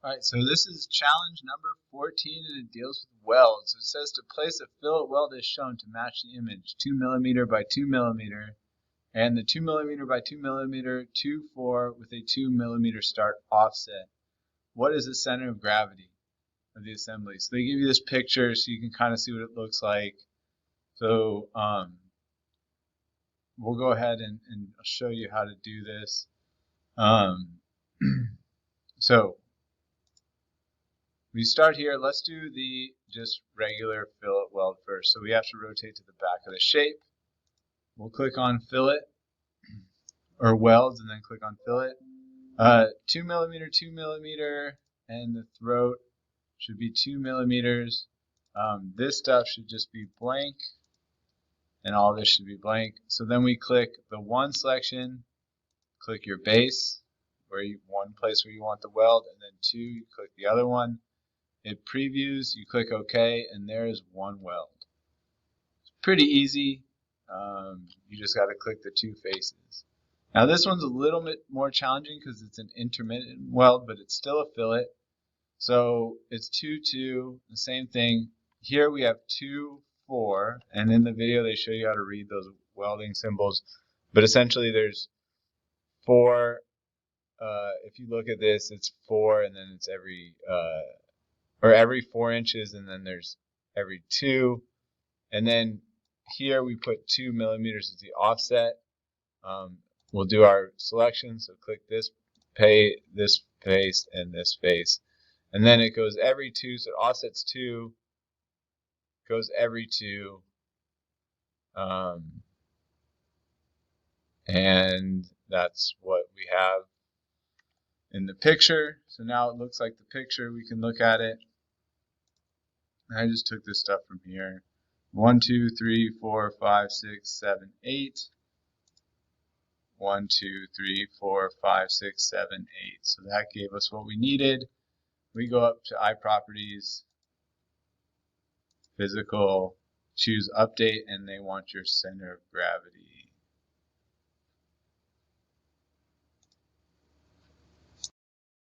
All right, so this is challenge number 14, and it deals with welds. It says to place a fillet weld as shown to match the image, 2 millimeter by 2 millimeter, and the 2 millimeter by 2 millimeter 2-4 with a 2 millimeter start offset. What is the center of gravity of the assembly? So they give you this picture so you can kind of see what it looks like. So we'll go ahead and show you how to do this. So we start here. Let's do the just regular fillet weld first. So we have to rotate to the back of the shape. We'll click on fillet or welds and then click on fillet. 2 millimeter, 2 millimeter, and the throat should be 2 millimeters. This stuff should just be blank, and all this should be blank. So then we click the one selection, click your base, one place where you want the weld, and then two, you click the other one. It previews, you click OK, and there is one weld. It's pretty easy. You just got to click the two faces. Now this one's a little bit more challenging because it's an intermittent weld, but it's still a fillet. So it's 2-2, the same thing. Here we have 2-4, and in the video they show you how to read those welding symbols. But essentially there's 4. If you look at this, it's 4, and then it's every 4 inches, and then there's every 2. And then here we put 2 millimeters as the offset. We'll do our selection, so click this face, and this face. And then it goes every 2, so it offsets 2, goes every 2. And that's what we have in the picture. So now it looks like the picture. We can look at it. I just took this stuff from here. 1, 2, 3, 4, 5, 6, 7, 8. 1, 2, 3, 4, 5, 6, 7, 8. So that gave us what we needed. We go up to eye properties, physical, choose update, and they want your center of gravity.